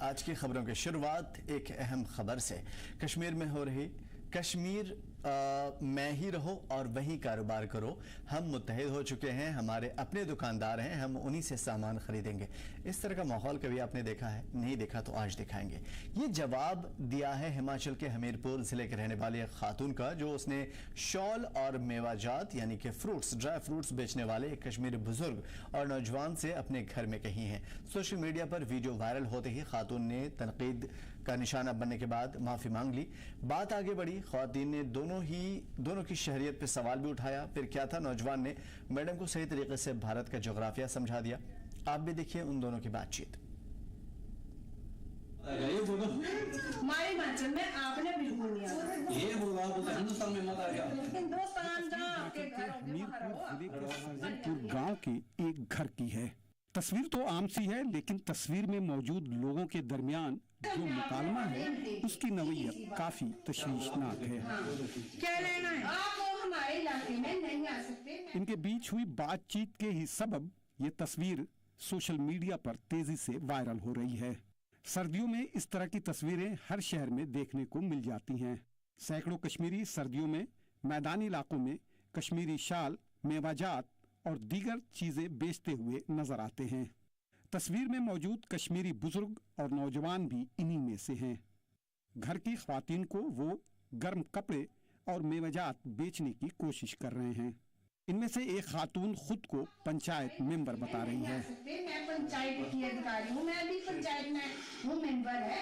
आज की खबरों की शुरुआत एक अहम खबर से। कश्मीर में हो रही कश्मीर में ही रहो और वहीं कारोबार करो। हम मुत्तहिद हो चुके हैं, हमारे अपने दुकानदार हैं, हम उन्हीं से सामान खरीदेंगे। इस तरह का माहौल कभी आपने देखा है? नहीं देखा तो आज दिखाएंगे। ये जवाब दिया है हिमाचल के हमीरपुर जिले के रहने वाली एक खातून का, जो उसने शॉल और मेवाजात यानी कि फ्रूट्स, ड्राई फ्रूट्स बेचने वाले एक कश्मीरी बुजुर्ग और नौजवान से अपने घर में कही हैं। सोशल मीडिया पर वीडियो वायरल होते ही खातून ने तनकीद का निशाना बनने के बाद माफी मांग ली। बात आगे बढ़ी, खातून ने दोनों की शहरियत पे सवाल भी उठाया। फिर क्या था, नौजवान ने मैडम को सही तरीके से भारत का जोग्राफिया समझा दिया। आप भी देखिए उन दोनों की बातचीत। हमारे हिमाचल में आपने बिल्कुल नहीं आया। ये बोला हिंदुस्तान में मत आ गया। हिंदुस्तान जहाँ आपके घर होंगे वहाँ रहो आप। जिले के सरजनपुर गांव के एक घर की है। तस्वीर तो आम सी है, लेकिन तस्वीर में मौजूद लोगों के दरमियान जो मुकालमा है उसकी नौइयत काफी तशवीशनाक है। क्या लेना है? आप हमारे इलाके में नहीं आ सकते। इनके बीच हुई बातचीत के ही सबब ये तस्वीर सोशल मीडिया पर तेजी से वायरल हो रही है। सर्दियों में इस तरह की तस्वीरें हर शहर में देखने को मिल जाती हैं। सैकड़ों कश्मीरी सर्दियों में मैदानी इलाकों में कश्मीरी शाल, मेवाजात और दीगर चीजें बेचते हुए नजर आते हैं। तस्वीर में मौजूद कश्मीरी बुजुर्ग और नौजवान भी इन्हीं में से हैं। घर की ख्वातीन को वो गर्म कपड़े और मेवाजात बेचने की कोशिश कर रहे हैं। इनमें से एक खातून खुद को पंचायत मेंबर बता रही है। मैं पंचायत की अधिकारी हूँ, मैं भी पंचायत में हूँ, मेंबर है।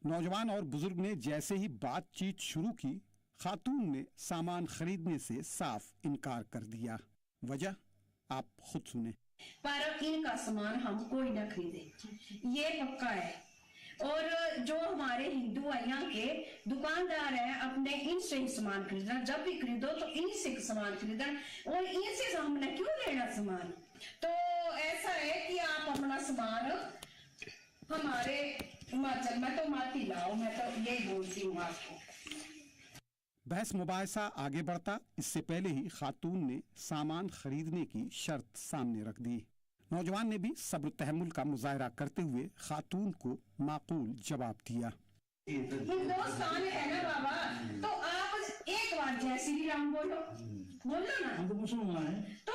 नौजवान और बुजुर्ग ने जैसे ही बातचीत शुरू की, खातून ने सामान खरीदने से साफ इनकार कर दिया। वजह आप खुद सुने। पर इनका सामान हम कोई ना खरीदे, ये पक्का है। और जो हमारे हिंदू यहाँ के दुकानदार हैं, अपने इनसे ही सामान खरीदना। जब भी खरीदो तो इनसे सामान खरीदना, और इनसे हमने क्यों लेना सामान। तो ऐसा है कि आप अपना सामान हमारे हिमाचल में तो मत ही लाओ, मैं तो यही बोलती हूँ आपको। बहस मुबाहिसा आगे बढ़ता, इससे पहले ही खातून ने सामान खरीदने की शर्त सामने रख दी। नौजवान ने भी सब्र तहम्मुल का मुजाहरा करते हुए खातून को माकूल जवाब दिया। हिंदुस्तान है ना बाबा, तो आप एक बार जय श्री राम बोलो ना। हम तो मुसलमान हैं। तो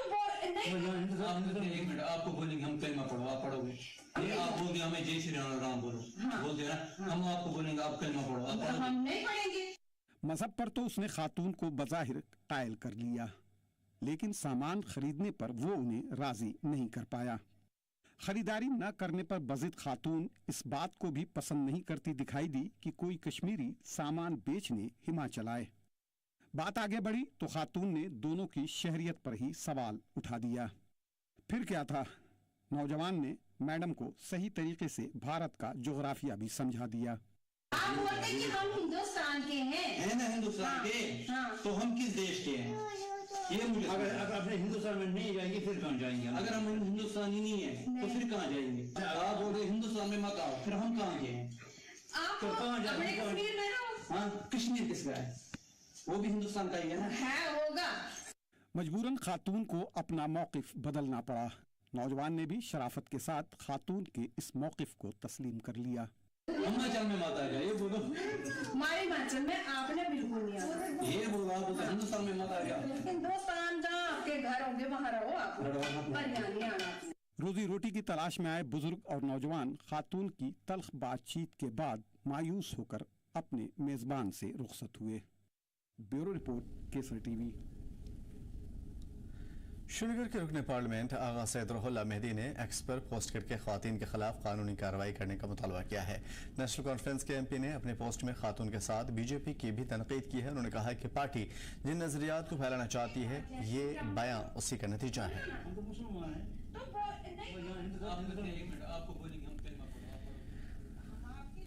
नहीं, एक मिनट, आपको बोलेंगे हम कलमा पढ़ो, आप पढ़ोगे। ये आप बोल दिया हमें जय श्री राम बोलो, बोल दिया ना। हम आपको बोलेंगे आप कलमा पढ़ो, आप पढ़ोगे। हम नहीं पढ़ेंगे। मजहब पर तो उसने खातून को बज़ाहिर कायल कर लिया, लेकिन सामान खरीदने पर वो उन्हें राजी नहीं कर पाया। खरीदारी न करने पर बज़िद खातून इस बात को भी पसंद नहीं करती दिखाई दी कि कोई कश्मीरी सामान बेचने हिमाचल आए। बात आगे बढ़ी तो खातून ने दोनों की शहरियत पर ही सवाल उठा दिया। फिर क्या था, नौजवान ने मैडम को सही तरीके से भारत का जोग्राफिया भी समझा दिया। आप बोलते कि हम हिंदुस्तान के हैं, है ना हिंदुस्तान के, तो हम किस देश के हैं ये मुझे। अगर अपने हिंदुस्तान में नहीं जाएंगे फिर कहाँ जाएंगे? अगर हम हिंदुस्तानी नहीं है तो फिर कहाँ जाएंगे? आप बोल रहे हिंदुस्तान में मत आओ, फिर हम कहाँ गए हैं? आप तो कहाँ अपने कश्मीर में रहो। हाँ, कश्मीर किसका है? वो भी हिंदुस्तान का ही है ना। है, होगा। मजबूरन खातून को अपना मौकिफ बदलना पड़ा। नौजवान ने भी शराफत के साथ खातून के इस मौकिफ को तस्लीम कर लिया। हिमाचल में मत आ गया, ये बोलो। हमारे हिमाचल में आपने बिल्कुल नहीं आया। ये बोला हिंदुस्तान में मत आ गया। हिंदुस्तान जहाँ आपके घर होंगे वहाँ रहो आप, पर यहाँ नहीं आना। रोजी रोटी की तलाश में आए बुजुर्ग और नौजवान खातून की तल्ख बातचीत के बाद मायूस होकर अपने मेजबान से रुखसत हुए। ब्यूरो रिपोर्ट, केसर टीवी। श्रीनगर के रुकने पार्लियामेंट आगा सैयद रुहुल्लाह मेहदी ने एक्स पर पोस्ट करके खातून के खिलाफ कानूनी कार्रवाई करने का मुतालबा किया है। नेशनल कॉन्फ्रेंस के एमपी ने अपने पोस्ट में खातून के साथ बीजेपी की भी तनकीद की है। उन्होंने कहा कि पार्टी जिन नजरियात को फैलाना चाहती है, ये बयां उसी का नतीजा है। हम तो मुसलमान हैं। आपको बोलेंगे हम कलमा पढ़ो।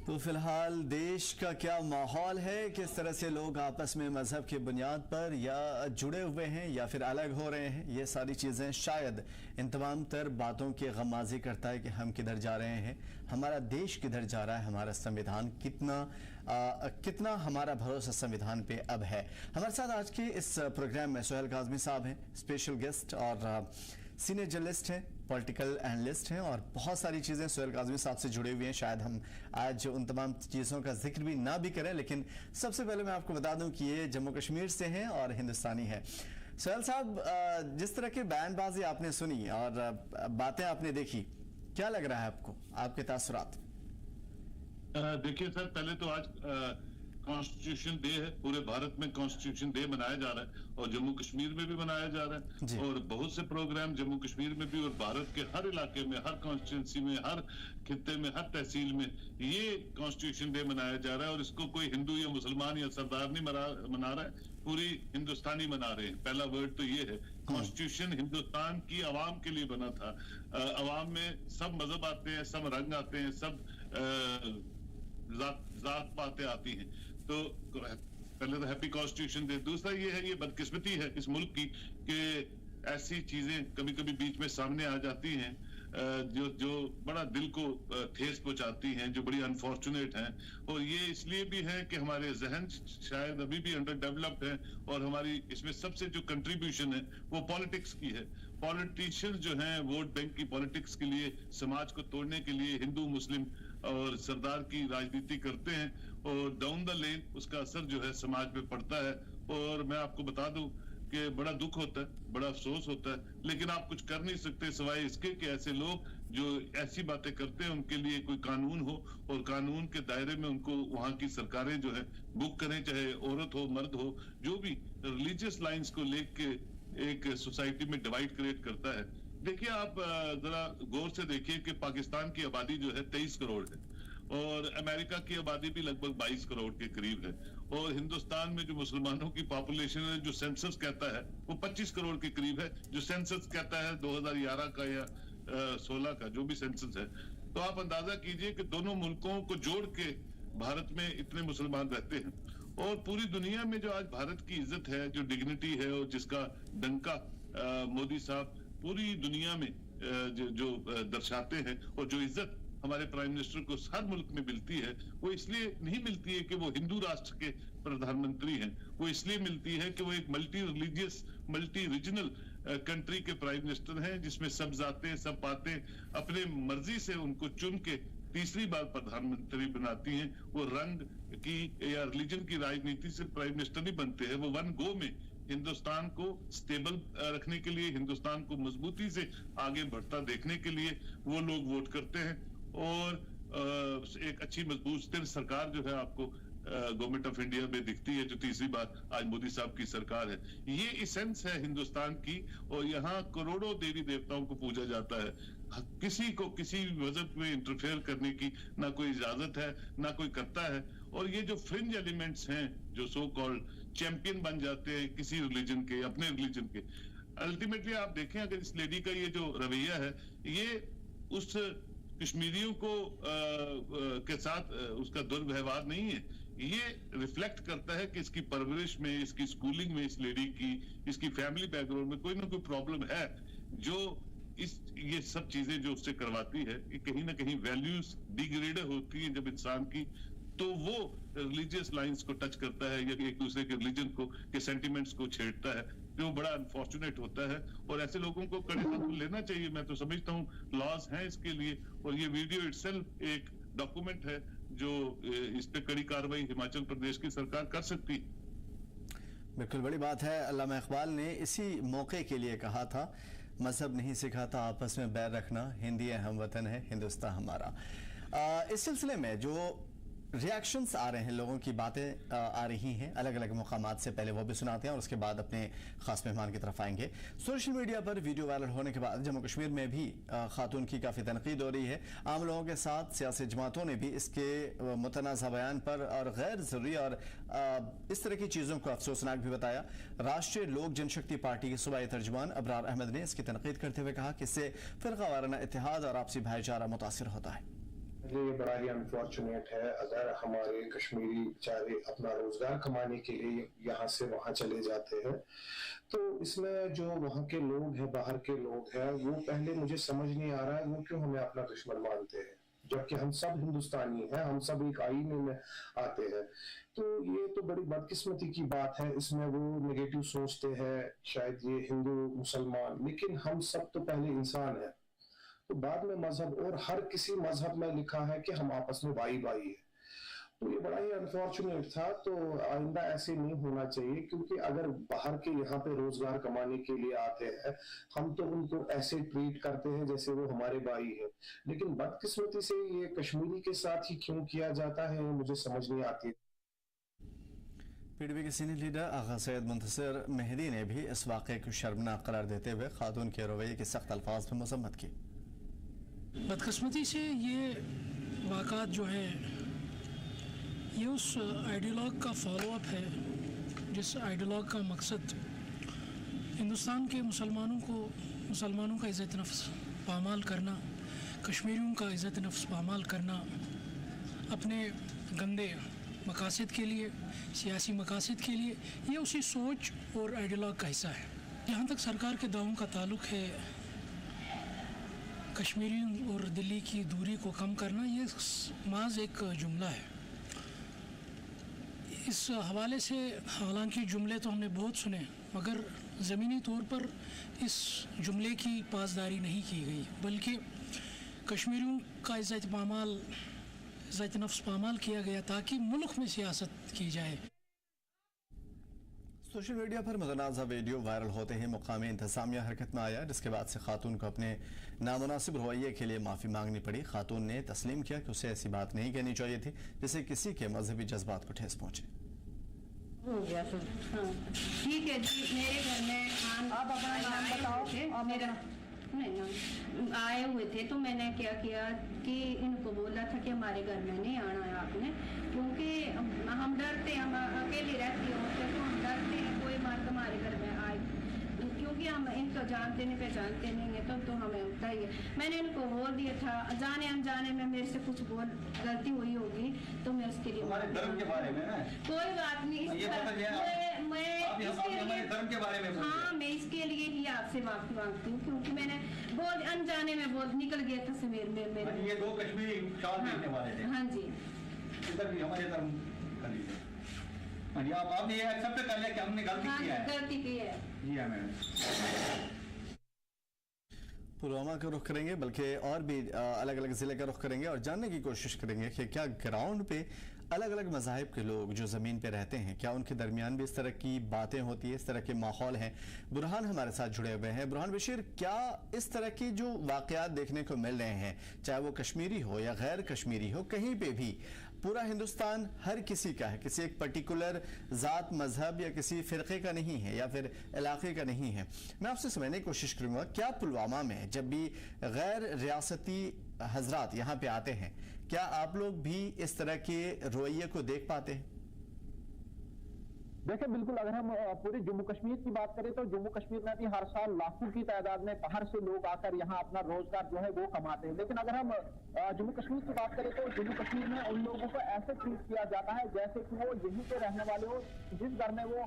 तो फिलहाल देश का क्या माहौल है, किस तरह से लोग आपस में मजहब की बुनियाद पर या जुड़े हुए हैं या फिर अलग हो रहे हैं, ये सारी चीज़ें शायद इन तमाम तर बातों की गमाजी करता है कि हम किधर जा रहे हैं, हमारा देश किधर जा रहा है, हमारा संविधान कितना हमारा भरोसा संविधान पे अब है। हमारे साथ आज के इस प्रोग्राम में सोहेल काज़मी साहब हैं, स्पेशल गेस्ट और सीनियर जर्नलिस्ट हैं, पॉलिटिकल एनालिस्ट हैं और बहुत सारी चीज़ें सोहेल काज़मी साहब से जुड़े हुए हैं। शायद हम आज उन तमाम चीज़ों का जिक्र भी ना भी करें, लेकिन सबसे पहले मैं आपको बता दूं कि ये जम्मू कश्मीर से हैं और हिंदुस्तानी है। सोहेल साहब, जिस तरह की बयानबाजी आपने सुनी और बातें आपने देखी, क्या लग रहा है आपको, आपके तासुरात? देखिए सर, पहले तो आज कॉन्स्टिट्यूशन डे है। पूरे भारत में कॉन्स्टिट्यूशन डे मनाया जा रहा है और जम्मू कश्मीर में भी मनाया जा रहा है और बहुत से प्रोग्राम जम्मू कश्मीर में भी और भारत के हर इलाके में, हर कॉन्स्टिट्यूंसी में, हर खित्ते में, हर तहसील में ये कॉन्स्टिट्यूशन डे मनाया जा रहा है। और इसको कोई हिंदू या मुसलमान या सरदार नहीं मना रहा है, पूरी हिंदुस्तानी मना रहे हैं। पहला वर्ड तो ये है, कॉन्स्टिट्यूशन हिंदुस्तान की आवाम के लिए बना था। आवाम में सब मजहब आते हैं, सब रंग आते हैं, सब जात पातें आती हैं। तो पहले तो हैप्पी कॉन्स्टिट्यूशन डे। दूसरा ये है, ये बदकिस्मती है इस मुल्क की कि ऐसी चीजें कभी कभी बीच में सामने आ जाती हैं जो बड़ा दिल को ठेस पहुंचाती हैं, जो बड़ी अनफॉर्चुनेट हैं। और ये इसलिए भी है कि हमारे जहन शायद अभी भी अंडर डेवलप्ड है और हमारी इसमें सबसे जो कंट्रीब्यूशन है वो पॉलिटिक्स की है। पॉलिटिशियंस जो हैं वोट बैंक की पॉलिटिक्स के लिए, समाज को तोड़ने के लिए हिंदू मुस्लिम और सरदार की राजनीति करते हैं और डाउन द लेन उसका असर जो है समाज में पड़ता है। और मैं आपको बता दूं कि बड़ा दुख होता है, बड़ा अफसोस होता है, लेकिन आप कुछ कर नहीं सकते सिवाय इसके कि ऐसे लोग जो ऐसी बातें करते हैं उनके लिए कोई कानून हो और कानून के दायरे में उनको वहां की सरकारें जो है बुक करें, चाहे औरत हो मर्द हो, जो भी रिलीजियस लाइंस को लेके एक सोसाइटी में डिवाइड क्रिएट करता है। देखिए, आप जरा गौर से देखिए कि पाकिस्तान की आबादी जो है 23 करोड़ है और अमेरिका की आबादी भी लगभग 22 करोड़ के करीब है और हिंदुस्तान में जो मुसलमानों की पॉपुलेशन है, जो सेंसस कहता है, वो 25 करोड़ के करीब है, जो सेंसस कहता है 2011 का या 16 का, जो भी सेंसस है। तो आप अंदाजा कीजिए कि दोनों मुल्कों को जोड़ के भारत में इतने मुसलमान रहते हैं। और पूरी दुनिया में जो आज भारत की इज्जत है, जो डिग्निटी है और जिसका डंका मोदी साहब पूरी दुनिया में जो दर्शाते हैं और जो इज्जत हमारे प्राइम मिनिस्टर को हर मुल्क में मिलती है, वो इसलिए नहीं मिलती है कि वो हिंदू राष्ट्र के प्रधानमंत्री हैं, वो इसलिए मिलती है कि वो एक multi religious, multi regional country के प्राइम मिनिस्टर हैं, जिसमें सब जातें, सब बातें अपने मर्जी से उनको चुन के तीसरी बार प्रधानमंत्री बनाती हैं। वो रंग की या रिलीजन की राजनीति से प्राइम मिनिस्टर नहीं बनते हैं, वो वन गो में हिंदुस्तान को स्टेबल रखने के लिए, हिंदुस्तान को मजबूती से आगे बढ़ता देखने के लिए वो लोग वोट करते हैं। और एक अच्छी मजबूत स्थिर सरकार जो है आपको गवर्नमेंट ऑफ इंडिया में दिखती है, जो तीसरी बार आज मोदी साहब की सरकार है। ये इसेंस है हिंदुस्तान की और यहाँ करोड़ों देवी देवताओं को पूजा जाता है। किसी को किसी मजहब में इंटरफेयर करने की ना कोई इजाजत है, ना कोई करता है। और ये जो फ्रिंज एलिमेंट्स हैं, जो सो कॉल्ड चैंपियन बन जाते हैं किसी रिलीजन के, अपने रिलीजन के, अल्टीमेटली आप देखें अगर इस लेडी का ये जो रवैया है, ये उस कश्मीरियों को के साथ उसका दुर्व्यवहार नहीं है, ये रिफ्लेक्ट करता है कि इसकी परवरिश में, इसकी स्कूलिंग में, इस लेडी की, इसकी फैमिली बैकग्राउंड में कोई ना कोई प्रॉब्लम है, जो ये सब चीजें जो उससे करवाती है कि कहीं ना कहीं वैल्यूज डिग्रेड होती है जब इंसान की, तो वो रिलीजियस लाइंस को टच करता है या एक दूसरे के रिलीजन को, के सेंटिमेंट्स को छेड़ता है, जो बड़ा अनफॉर्चुनेट होता है। और ऐसे लोगों को कड़े कदम लेना चाहिए। मैं तो समझता हूँ लॉज हैं इसके लिए और ये वीडियो इटसेल्फ एक डॉक्यूमेंट है जो इस पे कड़ी कार्रवाई हिमाचल प्रदेश की सरकार कर सकती है। बिल्कुल बड़ी बात है। अल्लामा इकबाल ने इसी मौके के लिए कहा था, मजहब नहीं सिखाता आपस में बैर रखना, हिंदी हम वतन है हिंदुस्तान हमारा। इस सिलसिले में जो रिएक्शंस आ रहे हैं, लोगों की बातें आ रही हैं अलग अलग मुकामात से, पहले वो भी सुनाते हैं और उसके बाद अपने खास मेहमान की तरफ आएंगे। सोशल मीडिया पर वीडियो वायरल होने के बाद जम्मू कश्मीर में भी खातून की काफ़ी तनकीद हो रही है। आम लोगों के साथ सियासी जमातों ने भी इसके मुतनाज़ा बयान पर और गैर ज़रूरी और इस तरह की चीज़ों को अफसोसनाक भी बताया। राष्ट्रीय लोक जनशक्ति पार्टी के सूबाई तर्जुमान अबरार अहमद ने इसकी तनकीद करते हुए कहा कि इससे फ़िरका वाराना इत्तेहाद और आपसी भाईचारा मुतासिर होता है। ये बड़ा ही अनफॉर्चुनेट है अगर हमारे कश्मीरी बेचारे अपना रोजगार कमाने के लिए यहाँ से वहाँ चले जाते हैं, तो इसमें जो वहाँ के लोग हैं, बाहर के लोग हैं, वो पहले मुझे समझ नहीं आ रहा है वो क्यों हमें अपना दुश्मन मानते हैं, जबकि हम सब हिंदुस्तानी हैं, हम सब एक आईने में आते हैं। तो ये तो बड़ी बदकिस्मती की बात है। इसमें वो नेगेटिव सोचते हैं शायद ये हिंदू मुसलमान, लेकिन हम सब तो पहले इंसान हैं। तो बाद में मजहब, और हर किसी मजहब में लिखा है कि हम आपस में भाई भाई है। तो ये बड़ा ही अनफॉर्चुनेट था। तो आइंदा ऐसे नहीं होना चाहिए, क्योंकि अगर बाहर के यहाँ पे रोजगार कमाने के लिए आते हैं, हम तो उनको ऐसे ट्रीट करते हैं जैसे वो हमारे भाई है। लेकिन बदकिस्मती से ये कश्मीरी के साथ ही क्यों किया जाता है मुझे समझ नहीं आती। पीडीपी के सीनियर लीडर आगा सैयद मुंतसिर मेहदी ने भी इस वाक़े को शर्मनाक करार देते हुए खातून के रवैये की सख्त अल्फाज में मजम्मत की। बदकिस्मती से ये वाक़ात जो है ये उस आइडियोलॉग का फॉलोअप है जिस आइडियोलॉग का मकसद हिंदुस्तान के मुसलमानों का इज़्ज़त नफ्स पामाल करना, कश्मीरियों का इज़्ज़त नफ्स पामाल करना, अपने गंदे मकासद के लिए, सियासी मकासद के लिए, ये उसी सोच और आइडियोलॉग का हिस्सा है। जहाँ तक सरकार के दावों का ताल्लुक़ है, कश्मीरियों और दिल्ली की दूरी को कम करना ये माज एक जुमला है। इस हवाले से हालांकि जुमले तो हमने बहुत सुने, मगर ज़मीनी तौर पर इस जुमले की पासदारी नहीं की गई, बल्कि कश्मीरियों का इज़्ज़त नफ्स पामाल किया गया ताकि मुल्क में सियासत की जाए। सोशल मीडिया पर मुतनाज़ा वीडियो वायरल होते ही मुकामी इंतज़ामिया हरकत में आया, जिसके बाद से खातून को अपने नामुनासिब रवैये के लिए माफ़ी मांगनी पड़ी। खातून ने तस्लीम किया कि उसे ऐसी बात नहीं कहनी चाहिए थी जिससे किसी के मजहबी जज्बात को ठेस पहुंचे। हो गया तो हाँ ठीक है जी। मेरे घर में आप अपना नाम बताओ। मेरा नहीं आए हुए थे, तो मैंने क्या किया कि इनको बोला था कि हमारे घर में नहीं आना है आपने, क्योंकि हम डरते हैं, हम अकेले रहती होते तो हम डरते हैं कोई मर्द हमारे घर में आए, क्योंकि हम इनको जानते नहीं पहचानते नहीं है तो हमें होता ही है। मैंने इनको बोल दिया था, जाने अनजाने में मेरे से कुछ गलती हुई होगी तो मैं उसके लिए हमारे धर्म के बारे में ना कोई बात नहीं, धर्म के बारे में हाँ मैं इसके लिए ही आपसे माफी मांगती हूँ, क्योंकि मैंने बहुत अनजाने में बहुत निकल गया था सवेर में मेरे। ये दो कश्मीरी शाल पहनने वाले थे। हाँ जी, इधर भी हमारे धर्म का लीजिए। आपने ये एक्सेप्ट कर लिया कि हमने गलती की है। गलती की है जी हाँ मैडम। पुलवामा का रुख करेंगे, बल्कि और भी अलग अलग ज़िले का रुख करेंगे और जानने की कोशिश करेंगे कि क्या ग्राउंड पे अलग अलग मज़ाहिब के लोग जो ज़मीन पे रहते हैं, क्या उनके दरमियान भी इस तरह की बातें होती है, इस तरह के माहौल हैं। बुरहान हमारे साथ जुड़े हुए हैं। बुरहान बशीर, क्या इस तरह की जो वाक़यात देखने को मिल रहे हैं, चाहे वो कश्मीरी हो या गैर कश्मीरी हो, कहीं पे भी पूरा हिंदुस्तान हर किसी का है, किसी एक पर्टिकुलर ज़ात, मजहब या किसी फ़िरक़े का नहीं है या फिर इलाके का नहीं है। मैं आपसे समझने की कोशिश करूँगा, क्या पुलवामा में जब भी गैर रियासती हजरात यहाँ पे आते हैं, क्या आप लोग भी इस तरह के रवैये को देख पाते हैं? देखिए बिल्कुल, अगर हम पूरे जम्मू कश्मीर की बात करें तो जम्मू कश्मीर में भी हर साल लाखों की तादाद में बाहर से लोग आकर यहाँ अपना रोजगार जो है वो कमाते हैं। लेकिन अगर हम जम्मू कश्मीर की बात करें तो जम्मू कश्मीर में उन लोगों को ऐसे ट्रीट किया जाता है जैसे कि वो यहीं के रहने वाले हो, जिस घर में वो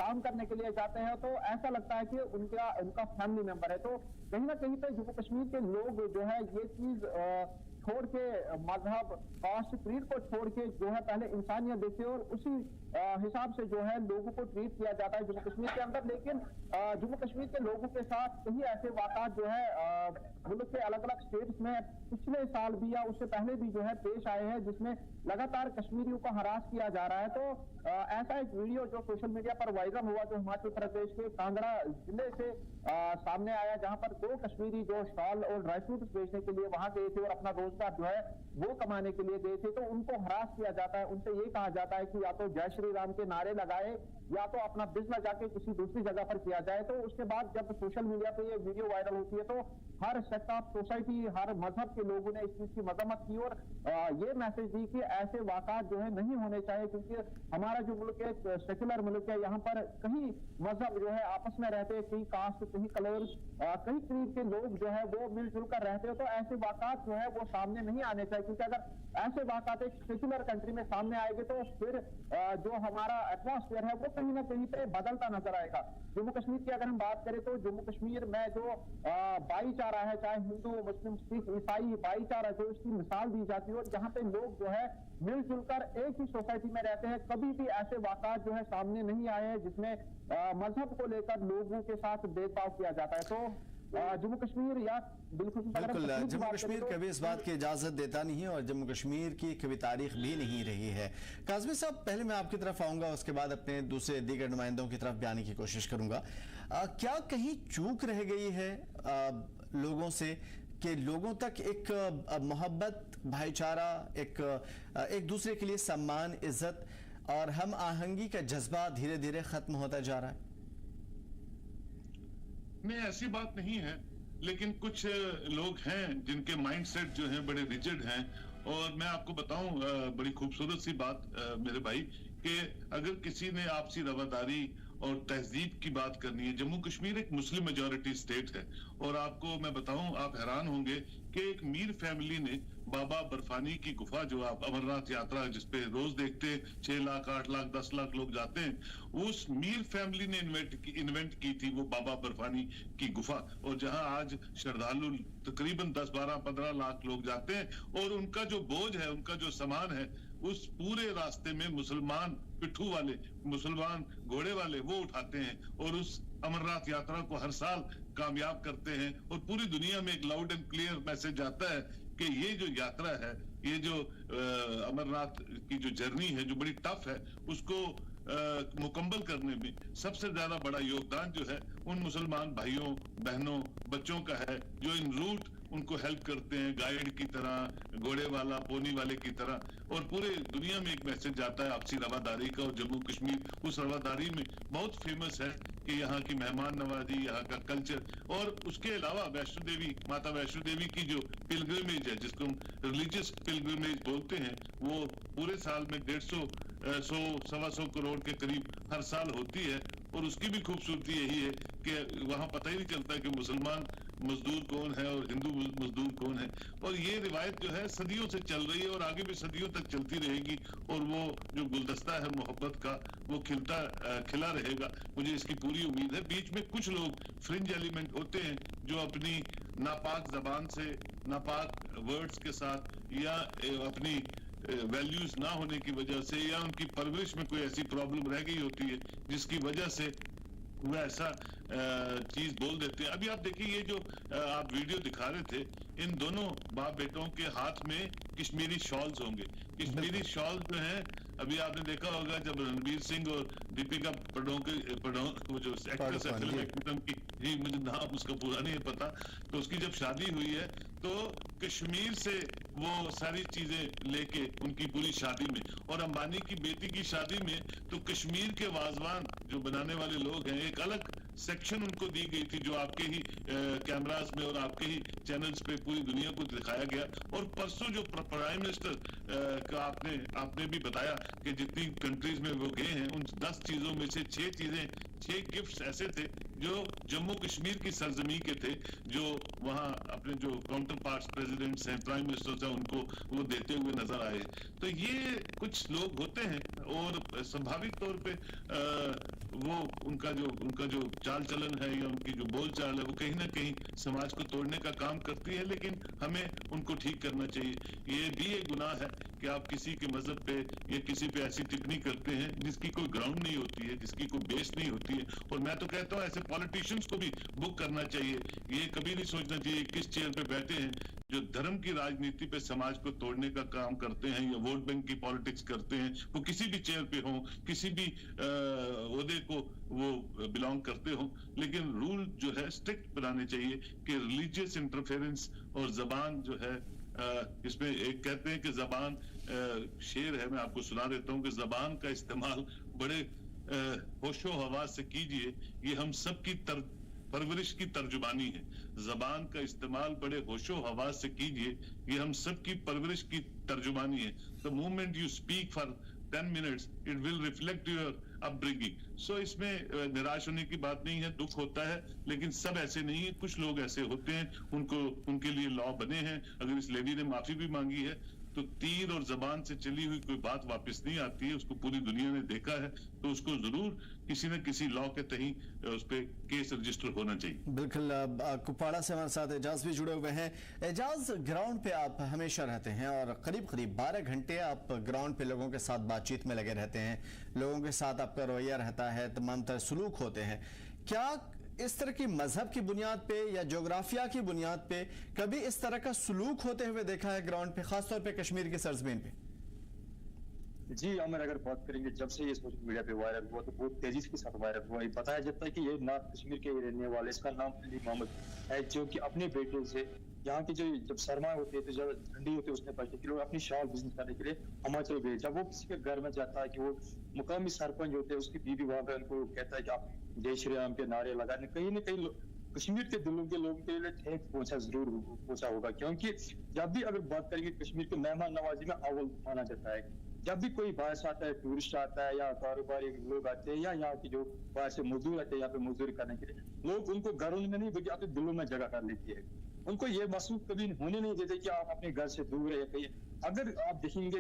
काम करने के लिए जाते हैं तो ऐसा लगता है कि उनका फैमिली मेंबर है। तो कहीं ना कहीं पे जम्मू कश्मीर के लोग जो है ये चीज छोड़ के, मजहब कास्ट क्रीड को छोड़ के जो है पहले इंसानियत देखते और उसी हिसाब से जो है लोगों को ट्रीट किया जाता है जम्मू कश्मीर के अंदर। लेकिन जम्मू कश्मीर के लोगों के साथ कई ऐसे वाक़ात जो है मुल्क के अलग अलग स्टेट्स में पिछले साल भी या उससे पहले भी जो है पेश आए हैं, जिसमें लगातार कश्मीरियों को हरास किया जा रहा है। तो ऐसा एक वीडियो जो सोशल मीडिया पर वायरल हुआ जो हिमाचल प्रदेश के कांगड़ा जिले से सामने आया, जहां पर 2 कश्मीरी जो शॉल और ड्राई फ्रूट्स बेचने के लिए वहां गए थे और अपना रोजगार जो है वो कमाने के लिए गए थे, तो उनको हरास किया जाता है। उनसे ये कहा जाता है कि या तो जय श्री राम के नारे लगाए या तो अपना बिजनेस जाके किसी दूसरी जगह पर किया जाए। तो उसके बाद जब सोशल मीडिया पे ये वीडियो वायरल होती है तो हर सेक्टर ऑफ सोसाइटी, हर मजहब के लोगों ने इस चीज की मजम्मत की और ये मैसेज दी कि ऐसे वाक़ात जो है नहीं होने चाहिए, क्योंकि हमारा जो मुल्क है सेक्युलर मुल्क है, यहाँ पर कई मजहब जो है आपस में रहते हैं, कई कास्ट, कई कलर, कई क्रीड के लोग जो है वो मिलजुल कर रहते हैं। तो ऐसे वाक़ात जो है वो सामने नहीं आने चाहिए, क्योंकि अगर ऐसे वाक़ात एक सेक्युलर कंट्री में सामने आएंगे तो फिर जो हमारा एटमॉस्फेयर है वो कहीं ना कहीं पे बदलता नजर आएगा। जम्मू कश्मीर की अगर हम बात करें तो जम्मू कश्मीर में जो भाईचारा है, चाहे हिंदू, मुस्लिम, सिख, ईसाई भाईचारा, जो इसकी मिसाल दी जाती है और जहाँ पे लोग जो है मिलजुल कर एक ही सोसाइटी में रहते हैं, कभी भी ऐसे वाक़ात जो है सामने नहीं आए हैं जिसमें मजहब को लेकर लोगों के साथ भेदभाव किया जाता है। तो जम्मू कश्मीर या बिल्कुल जम्मू कश्मीर कभी इस बात की इजाजत देता नहीं है और जम्मू कश्मीर की कभी तारीख भी नहीं रही है। काज़मी साहब, पहले मैं आपकी तरफ आऊंगा, उसके बाद अपने दूसरे दीगर नुमाइंदों की तरफ भी आने की कोशिश करूंगा। क्या कहीं चूक रह गई है लोगों से कि लोगों तक एक मोहब्बत, भाईचारा, एक दूसरे के लिए सम्मान, इज्जत और हम आहंगी का जज्बा धीरे धीरे खत्म होता जा रहा है? नहीं, ऐसी बात नहीं है, लेकिन कुछ लोग हैं जिनके माइंडसेट जो है बड़े रिजिड हैं। और मैं आपको बताऊं बड़ी खूबसूरत सी बात मेरे भाई, कि अगर किसी ने आपसी रवादारी और तहजीब की बात करनी है, जम्मू कश्मीर एक मुस्लिम मेजॉरिटी स्टेट है। और आपको मैं बताऊं, आप हैरान होंगे कि एक मीर फैमिली ने बाबा बर्फानी की गुफा, जो आप अमरनाथ यात्रा जिसपे रोज देखते 6 लाख 8 लाख 10 लाख लोग जाते हैं, उस मीर फैमिली ने इन्वेंट की थी वो बाबा बर्फानी की गुफा। और जहां आज श्रद्धालु तकरीबन 10 12 15 लाख लोग जाते हैं और उनका जो बोझ है, उनका जो सामान है, उस पूरे रास्ते में मुसलमान पिट्ठू वाले, मुसलमान घोड़े वाले वो उठाते हैं और उस अमरनाथ यात्रा को हर साल कामयाब करते हैं। और पूरी दुनिया में एक लाउड एंड क्लियर मैसेज जाता है कि ये जो यात्रा है, ये जो अमरनाथ की जो जर्नी है, जो बड़ी टफ है, उसको मुकम्मल करने में सबसे ज्यादा बड़ा योगदान जो है उन मुसलमान भाइयों बहनों बच्चों का है, जो इन रूट उनको हेल्प करते हैं, गाइड की तरह, घोड़े वाला, पोनी वाले की तरह। और पूरे दुनिया में एक मैसेज जाता है आपसी रवादारी का। और जम्मू कश्मीर उस रवादारी में बहुत फेमस है कि यहाँ की मेहमान नवाजी, यहाँ का कल्चर। और उसके अलावा वैष्णो देवी, माता वैष्णो देवी की जो पिलग्रिमेज है, जिसको हम रिलीजियस पिलग्रिमेज बोलते हैं, वो पूरे साल में 150-100-125 करोड़ के करीब हर साल होती है। और उसकी भी खूबसूरती यही है कि वहां पता ही नहीं चलता कि मुसलमान मजदूर कौन है और हिंदू मजदूर कौन है। और ये रिवायत जो है सदियों से चल रही है और आगे भी सदियों तक चलती रहेगी। और वो जो गुलदस्ता है मोहब्बत का, वो खिला रहेगा, मुझे इसकी पूरी उम्मीद है। बीच में कुछ लोग फ्रिंज एलिमेंट होते हैं जो अपनी नापाक जबान से, नापाक वर्ड्स के साथ, या अपनी वैल्यूज ना होने की वजह से, या उनकी परवरिश में कोई ऐसी प्रॉब्लम रह गई होती है जिसकी वजह से वो ऐसा चीज बोल देते हैं। अभी आप देखिए, ये जो आप वीडियो दिखा रहे थे, इन दोनों बाप बेटों के हाथ में कश्मीरी शॉल्स होंगे। कश्मीरी शॉल जो है, अभी आपने देखा होगा जब रणवीर सिंह और दीपिका पडोन वो जो एक्ट्रेस है फिल्म एक्ट्रेस की, जी मुझे नाम उसका पूरा नहीं पता, तो उसकी जब शादी हुई है तो कश्मीर से वो सारी चीजें लेके उनकी पूरी शादी में, और अंबानी की बेटी की शादी में तो कश्मीर के वाजवान जो बनाने वाले लोग हैं, एक अलग सेक्शन उनको दी गई थी, जो आपके ही कैमरास में और आपके ही चैनल्स पे पूरी दुनिया को दिखाया गया। और परसों जो प्राइम मिनिस्टर का आपने भी बताया कि जितनी कंट्रीज में वो गए हैं, उन 10 चीजों में से 6 गिफ्ट्स ऐसे थे जो जम्मू कश्मीर की सरजमी के थे, जो वहां अपने जो काउंटर पार्ट्स प्रेसिडेंट्स हैं, प्राइम मिनिस्टर्स हैं, उनको वो देते हुए नजर आए। तो ये कुछ लोग होते हैं और स्वाभाविक तौर पे वो उनका जो चाल चलन है या उनकी जो बोल चाल है, वो कहीं ना कहीं समाज को तोड़ने का काम करती है। लेकिन हमें उनको ठीक करना चाहिए। ये भी एक गुनाह है कि आप किसी के मजहब पे या किसी पे ऐसी टिप्पणी करते हैं जिसकी कोई ग्राउंड नहीं होती है, जिसकी कोई बेस नहीं होती है। और मैं तो कहता हूँ ऐसे पॉलिटिशियंस को भी बुक करना चाहिए। ये कभी नहीं सोचना चाहिए किस चेयर पे बैठे हैं, जो धर्म की राजनीति पे समाज को तोड़ने का काम करते हैं या वोट बैंक की पॉलिटिक्स करते हैं, वो किसी भी चेयर पे हो, किसी भी ओहदे को वो बिलोंग करते हो। लेकिन रूल जो है स्ट्रिक्ट बनाने चाहिए कि रिलीजियस इंटरफेरेंस और जबान जो है, इसमें एक कहते हैं कि जबान शेर है, मैं आपको सुना देता हूँ कि जबान का इस्तेमाल बड़े होशो हवास से कीजिए, ये हम सब की परवरिश की तर्जुमानी है। जबान का इस्तेमाल बड़े होशो हवास से कीजिए, ये हम सब की परवरिश की तर्जुमानी है। The moment you speak for 10 minutes it will reflect your upbringing। सो इसमें निराश होने की बात नहीं है, दुख होता है, लेकिन सब ऐसे नहीं है। कुछ लोग ऐसे होते हैं, उनके लिए लॉ बने हैं। अगर इस लेडी ने माफी भी मांगी है तो तीर और जबान से चली हुई कोई बात वापस नहीं आती है। उसको पूरी दुनिया ने देखा है, तो उसको जरूर किसी न किसी लॉ के तहत उस पर केस रजिस्टर होना चाहिए। बिल्कुल। कुपवाड़ा से हमारे साथ एजाज भी जुड़े हुए हैं। एजाज, ग्राउंड पे आप हमेशा रहते हैं और करीब 12 घंटे आप ग्राउंड पे लोगों के साथ बातचीत में लगे रहते हैं, लोगों के साथ आपका रवैया रहता है, तमाम तरह सलूक होते हैं। क्या इस तरह की मजहब की बुनियाद पे या जोग्राफिया की बुनियाद पे कभी इस तरह का सलूक होते हुए देखा है ग्राउंड पे, खासतौर पे कश्मीर की सरजमीन पे? जी आमिर, अगर बात करेंगे जब से ये सोशल मीडिया पे वायरल हुआ तो बहुत तेजी के साथ वायरल हुआ। ये बताया जाता है कि ये नॉर्थ कश्मीर के रहने वाले, इसका नाम अली मोहम्मद है, जो कि अपने बेटे से यहाँ की जो जब सरमा होती है तो जब ठंडी होती है उसमें बचने के लिए अपनी शॉल बिजनेस करने के लिए हिमाचल गए। जब वो किसी के घर में जाता है कि वो मुकामी सरपंच होते हैं, उसकी बीवी वहां पे उनको कहता है कि आप जय श्री राम के नारे लगाने, कहीं ना कहीं कश्मीर के दिलों के लोगों के लिए ठेस पहुंचा होगा। क्योंकि जब भी अगर बात करेंगे कश्मीर के मेहमान नवाजी में अव्वल माना जाता है। जब भी कोई बाहर से आता है, टूरिस्ट आता है या कारोबारी लोग आते हैं या यहाँ की जो बाहर से मजदूर आते हैं यहाँ पे मजदूरी करने के लिए, लोग उनको घरों में नहीं बल्कि अपने दिलों में जगह कर लेती है। उनको ये महसूस कभी होने नहीं देते कि आप अपने घर से दूर है। कहीं अगर आप देखेंगे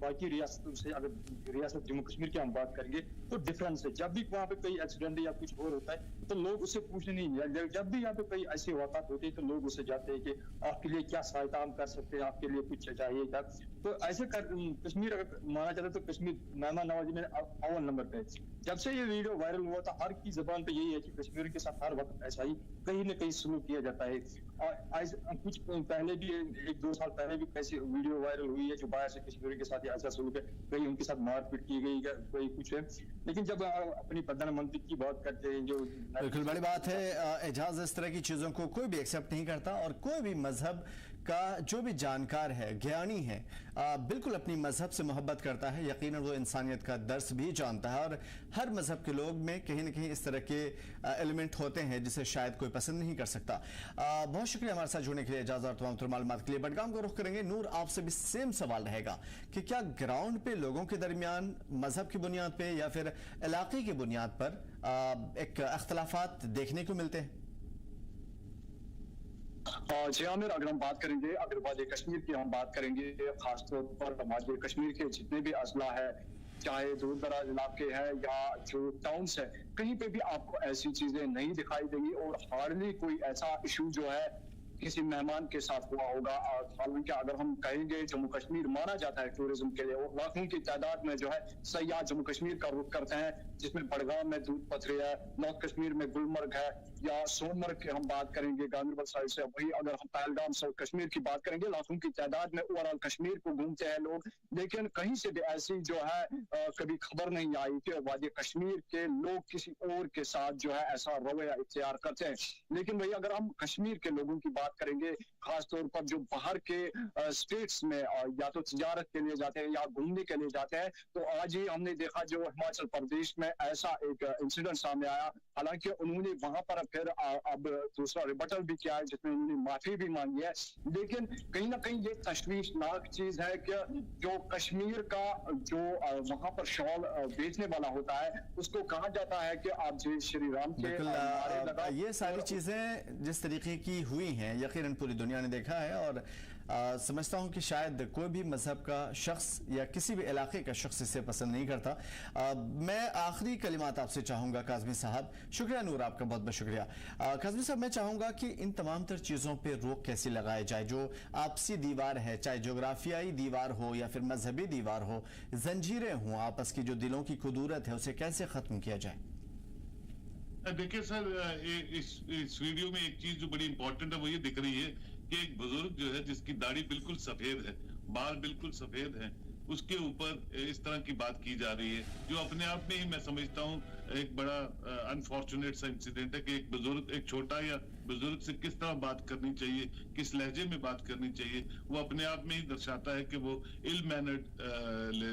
बाकी रियासतों से, अगर रियासत जम्मू कश्मीर की हम बात करेंगे तो डिफरेंस है। जब भी वहाँ पे कोई एक्सीडेंट या कुछ और होता है तो लोग उससे पूछने नहीं, जब भी यहाँ पे कोई ऐसी वाक़ात होती है तो लोग उससे जाते हैं कि आपके लिए क्या सहायता हम कर सकते हैं, आपके लिए कुछ चाहिए क्या। तो ऐसे कश्मीर अगर माना जाता है तो कश्मीर मेहमान नवाजी में अव्वल नंबर पे। जब से ये वीडियो वायरल हुआ था हर की जबान पे यही है कि कश्मीर के साथ हर वक्त ऐसा ही कहीं ना कहीं सलूक किया जाता है। और कुछ पहले भी 1-2 साल पहले भी कैसी वीडियो वायरल हुई है जो बाहर से कश्मीर के साथ ऐसा सलूक है, कहीं उनके साथ मारपीट की गई, कोई कुछ है। लेकिन जब अपनी प्रधानमंत्री की बात करते हैं जो बिल्कुल बड़ी बात है, एजाज इस तरह की चीजों को कोई भी एक्सेप्ट नहीं करता और कोई भी मजहब का जो भी जानकार है, ज्ञानी है, बिल्कुल अपनी मजहब से मोहब्बत करता है। यकीनन वो इंसानियत का दर्स भी जानता है और हर मजहब के लोग में कहीं ना कहीं इस तरह के एलिमेंट होते हैं जिसे शायद कोई पसंद नहीं कर सकता। बहुत शुक्रिया हमारे साथ जुड़ने के लिए, इजाज़त और तमाम मालूमात के लिए। बडगाम को रुख करेंगे। नूर, आपसे भी सेम सवाल रहेगा कि क्या ग्राउंड पे लोगों के दरमियान मजहब की बुनियाद पे या फिर इलाके की बुनियाद पर एक अख्तलाफात देखने को मिलते हैं? जी आमिर, अगर हम बात करेंगे, अगर वादी कश्मीर की हम बात करेंगे, खासतौर पर वादी कश्मीर के जितने भी अजला है, चाहे दूर दराज इलाके हैं या जो टाउन्स है, कहीं पे भी आपको ऐसी चीजें नहीं दिखाई देंगी और हार्डली कोई ऐसा इशू जो है किसी मेहमान के साथ हुआ होगा। हालांकि अगर हम कहेंगे जम्मू कश्मीर माना जाता है टूरिज्म के लिए, लाखों की तादाद में जो है सयाह जम्मू कश्मीर का रुख करते हैं, जिसमें बडगाम में दूध पथरी है, नॉर्थ कश्मीर में गुलमर्ग है या सोनमर्ग की हम बात करेंगे गांधरबल साइड से। वही अगर हम पहलगाम साउथ कश्मीर की बात करेंगे, लाखों की तादाद में ओवरऑल कश्मीर को घूमते हैं लोग। लेकिन कहीं से भी ऐसी जो है कभी खबर नहीं आई कि वादी कश्मीर के लोग किसी और के साथ जो है ऐसा रवैया इख्तियार करते हैं। लेकिन वही अगर हम कश्मीर के लोगों की बात करेंगे, खासतौर पर जो बाहर के स्टेट्स में या तो तिजारत के लिए जाते हैं या घूमने के लिए जाते हैं, तो आज ही हमने देखा जो हिमाचल प्रदेश में ऐसा एक इंसिडेंट सामने आया। हालांकि उन्होंने वहां पर फिर अब दूसरा रिबटल भी किया है जिसमें उन्होंने माफी भी मांगी है। लेकिन कहीं ना कहीं ये तशवीशनाक चीज है कि जो कश्मीर का जो वहां पर शॉल बेचने वाला होता है उसको कहा जाता है कि आप जय श्री राम के नारे लगाओ। ये सारी चीजें जिस तरीके की हुई हैं यकीनन पूरी दुनिया ने देखा है और समझता हूं कि शायद कोई भी मजहब का शख्स या किसी भी इलाके का शख्स इसे पसंद नहीं करता। मैं आखिरी कलिमात आपसे चाहूंगा काज़मी साहब। शुक्रिया नूर, आपका बहुत बहुत शुक्रिया। काज़मी साहब, मैं चाहूंगा कि इन तमाम तर चीज़ों पे रोक कैसी लगाई जाए, जो आपसी दीवार है, चाहे जोग्राफियाई दीवार हो या फिर मजहबी दीवार हो, जंजीरें हों आपस की, जो दिलों की खुदूरत है उसे कैसे खत्म किया जाए? देखिए सर, इस वीडियो में एक चीज जो बड़ी इंपॉर्टेंट है वो ये दिख रही है कि एक बुजुर्ग जो है जिसकी दाढ़ी बिल्कुल सफेद है, बाल बिल्कुल सफेद है, उसके ऊपर इस तरह की बात की जा रही है, जो अपने आप में ही मैं समझता हूँ एक बड़ा अनफॉर्चुनेट सा इंसिडेंट है कि एक बुजुर्ग, एक छोटा या बुजुर्ग से किस तरह बात करनी चाहिए, किस लहजे में बात करनी चाहिए, वो अपने आप में ही दर्शाता है कि वो इल मैनर्ड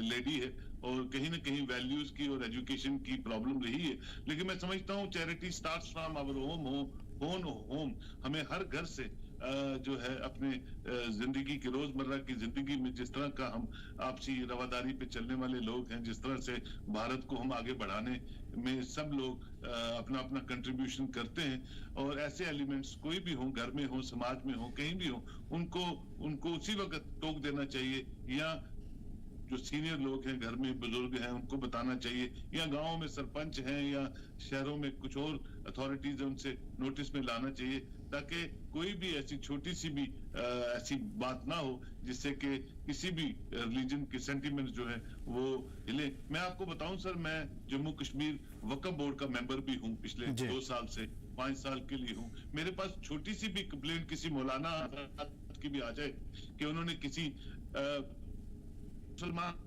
लेडी है और कहीं ना कहीं वैल्यूज की और एजुकेशन की प्रॉब्लम रही है। लेकिन मैं समझता हूँ charity starts from our home. हमें हर घर से जो है अपने जिंदगी की, रोजमर्रा की जिंदगी में जिस तरह का हम आपसी रवादारी पे चलने वाले लोग हैं, जिस तरह से भारत को हम आगे बढ़ाने में सब लोग अपना अपना कंट्रीब्यूशन करते हैं, और ऐसे एलिमेंट्स कोई भी हो, घर में हो, समाज में हो, कहीं भी हो, उनको उसी वक्त टोक देना चाहिए, या जो सीनियर लोग हैं घर में, बुजुर्ग हैं, उनको बताना चाहिए, या गांव में सरपंच हैं या शहरों में कुछ और अथॉरिटीज है उनसे नोटिस में लाना चाहिए, ताकि कोई भी ऐसी छोटी सी भी ऐसी बात ना हो जिससे कि किसी भी रिलीजन के सेंटिमेंट जो है वो हिले। मैं आपको बताऊं सर, मैं जम्मू कश्मीर वक्फ बोर्ड का मेंबर भी हूं पिछले 2 साल से, 5 साल के लिए हूं। मेरे पास छोटी सी भी कंप्लेंट किसी मौलाना की भी आ जाए कि उन्होंने किसी मुसलमान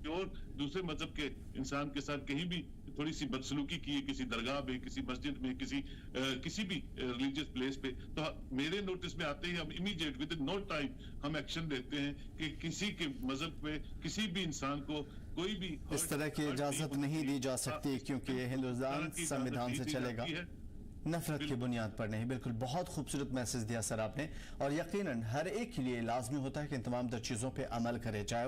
और दूसरे मजहब के इंसान के साथ कहीं भी थोड़ी सी बदसलूकी की है, किसी दरगाह में, किसी मस्जिद में, किसी भी रिलीजियस प्लेस पे, तो मेरे नोटिस में आते ही हम immediate within no time हम एक्शन लेते हैं कि किसी के मजहब पे किसी भी इंसान को कोई भी इस तरह की इजाजत नहीं दी जा सकती, क्योंकि ये हिंदुस्तान संविधान से चलेगा, नफरत की बुनियाद पर नहीं। बिल्कुल, बहुत खूबसूरत मैसेज दिया सर आपने, और यकीनन हर एक के लिए लाजमी होता है कि इन तमाम चीजों पर अमल करे, चाहे वो